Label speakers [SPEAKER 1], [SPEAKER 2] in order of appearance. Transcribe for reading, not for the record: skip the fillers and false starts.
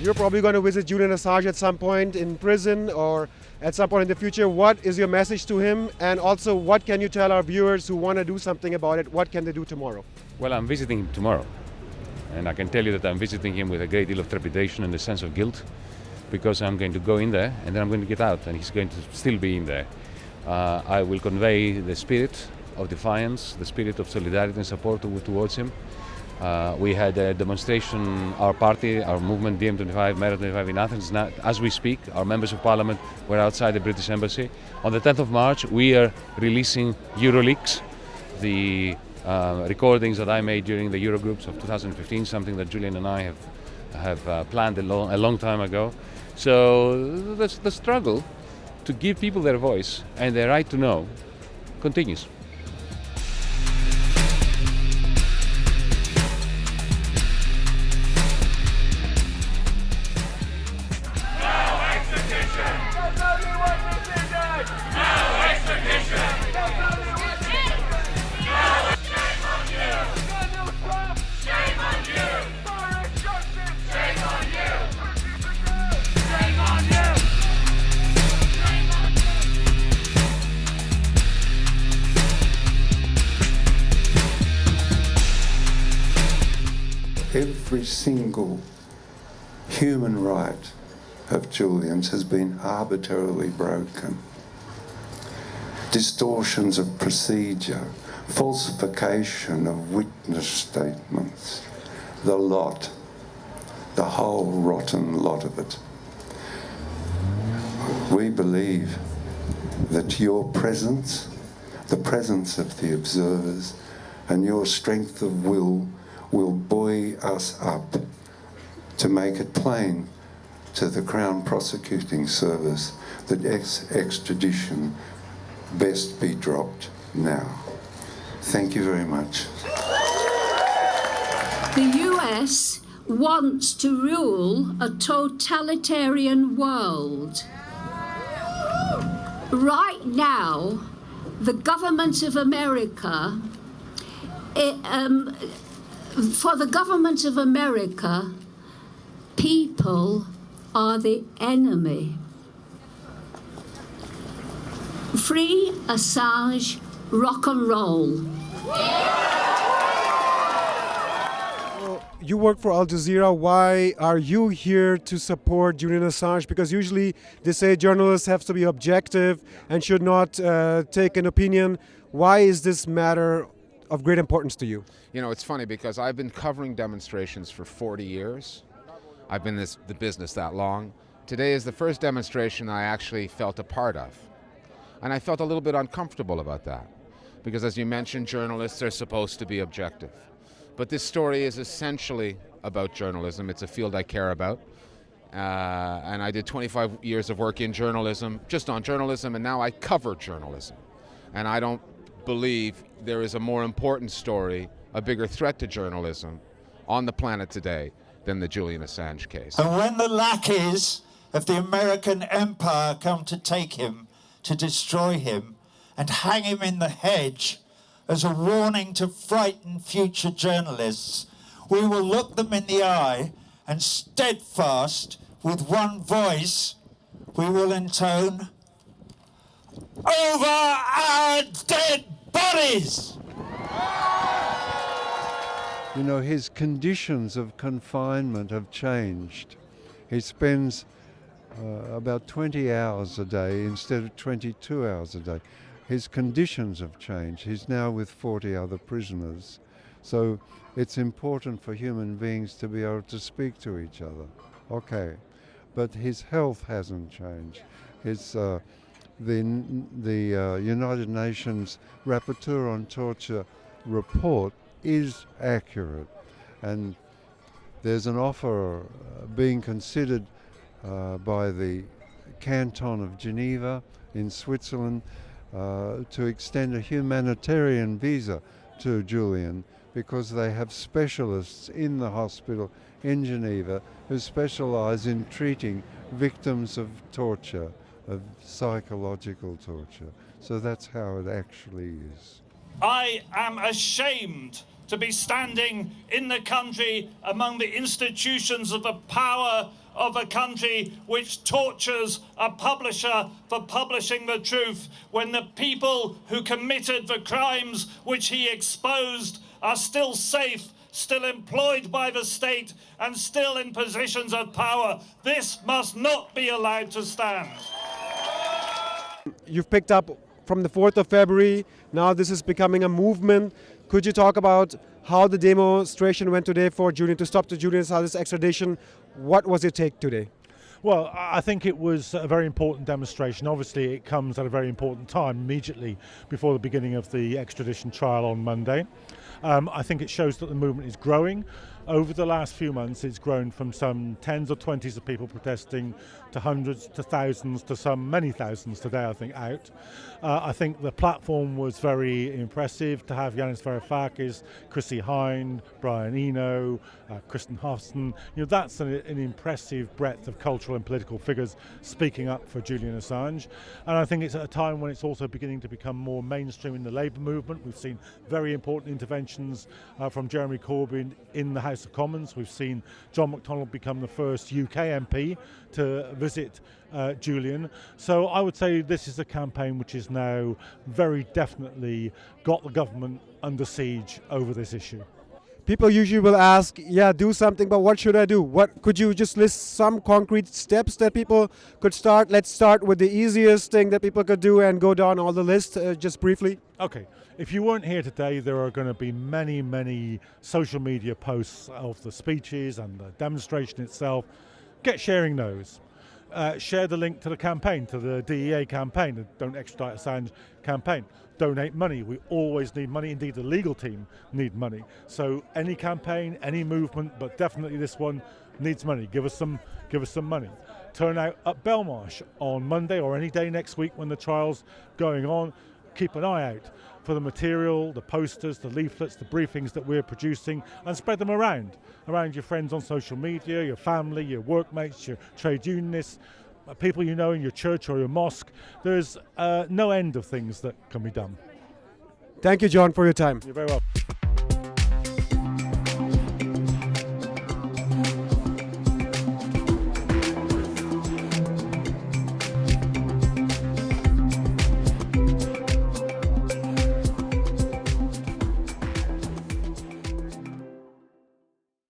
[SPEAKER 1] You're probably going to visit Julian Assange at some point in prison or at some point in the future. What is your message to him? And also, what can you tell our viewers who want to do something about it? What can they do tomorrow?
[SPEAKER 2] Well, I'm visiting him tomorrow. And I can tell you that I'm visiting him with a great deal of trepidation and a sense of guilt, because I'm going to go in there and then I'm going to get out and he's going to still be in there. I will convey the spirit of defiance, the spirit of solidarity and support towards him. We had a demonstration, our party, our movement, DM25, Mayor25 in Athens. Now, as we speak, our members of parliament were outside the British embassy. On the 10th of March, we are releasing Euroleaks, the recordings that I made during the Eurogroups of 2015, something that Julian and I have planned a long time ago. So the struggle to give people their voice and their right to know continues.
[SPEAKER 3] Every single human right of Julian's has been arbitrarily broken. Distortions of procedure, falsification of witness statements, the lot, the whole rotten lot of it. We believe that your presence, the presence of the observers, and your strength of will buoy us up to make it plain to the Crown Prosecuting Service that extradition best be dropped now. Thank you very much.
[SPEAKER 4] The US wants to rule a totalitarian world. Right now, the government of America, for the government of America, people are the enemy. Free Assange, rock and roll.
[SPEAKER 1] You work for Al Jazeera. Why are you here to support Julian Assange? Because usually they say journalists have to be objective and should not take an opinion. Why is this matter of great importance to you?
[SPEAKER 5] You know, it's funny because I've been covering demonstrations for 40 years. I've been in the business that long. Today is the first demonstration I actually felt a part of. And I felt a little bit uncomfortable about that. Because as you mentioned, journalists are supposed to be objective. But this story is essentially about journalism. It's a field I care about. And I did 25 years of work in journalism, just on journalism, and now I cover journalism. And I don't believe there is a more important story, a bigger threat to journalism on the planet today than the Julian Assange case.
[SPEAKER 6] And when the lackeys of the American empire come to take him, to destroy him, and hang him in the hedge as a warning to frighten future journalists, we will look them in the eye and steadfast, with one voice, we will intone, "Over our dead bodies!"
[SPEAKER 7] You know, his conditions of confinement have changed. He spends about 20 hours a day instead of 22 hours a day. His conditions have changed. He's now with 40 other prisoners. So it's important for human beings to be able to speak to each other. Okay. But his health hasn't changed. His, the United Nations Rapporteur on Torture report is accurate, and there's an offer being considered by the Canton of Geneva in Switzerland to extend a humanitarian visa to Julian, because they have specialists in the hospital in Geneva who specialize in treating victims of torture, of psychological torture. So that's how it actually is.
[SPEAKER 6] I am ashamed to be standing in the country among the institutions of the power of a country which tortures a publisher for publishing the truth, when the people who committed the crimes which he exposed are still safe, still employed by the state, and still in positions of power. This must not be allowed to stand.
[SPEAKER 1] You've picked up from the 4th of February, now this is becoming a movement. Could you talk about how the demonstration went today for Julian, to stop the Julian Assange extradition? What was your take today?
[SPEAKER 8] Well, I think it was a very important demonstration. Obviously, it comes at a very important time, immediately before the beginning of the extradition trial on Monday. I think it shows that the movement is growing. Over the last few months, it's grown from some tens or twenties of people protesting to hundreds to thousands to some many thousands today, I think, out. I think the platform was very impressive to have Yanis Varoufakis, Chrissy Hind, Brian Eno, Kristen Hofston. That's an impressive breadth of cultural and political figures speaking up for Julian Assange. And I think it's at a time when it's also beginning to become more mainstream in the Labour movement. We've seen very important interventions from Jeremy Corbyn in the House of Commons. We've seen John McDonnell become the first UK MP to visit Julian. So I would say this is a campaign which is now very definitely got the government under siege over this issue.
[SPEAKER 1] People usually will ask, yeah, do something, but what should I do? What could you just list some concrete steps that people could start? Let's start with the easiest thing that people could do and go down all the list just briefly.
[SPEAKER 8] Okay, if you weren't here today, there are going to be many social media posts of the speeches and the demonstration itself. Get sharing those. Share the link to the campaign, to the DEA campaign, the Don't Extradite Assange campaign. Donate money. We always need money. Indeed, the legal team need money. So any campaign, any movement, but definitely this one needs money. Give us some money. Turn out at Belmarsh on Monday or any day next week when the trial's going on. Keep an eye out for the material, the posters, the leaflets, the briefings that we're producing, and spread them around your friends on social media, your family, your workmates, your trade unionists, people you know in your church or your mosque. There's no end of things that can be done.
[SPEAKER 1] Thank you, John, for your time.
[SPEAKER 8] You're very welcome.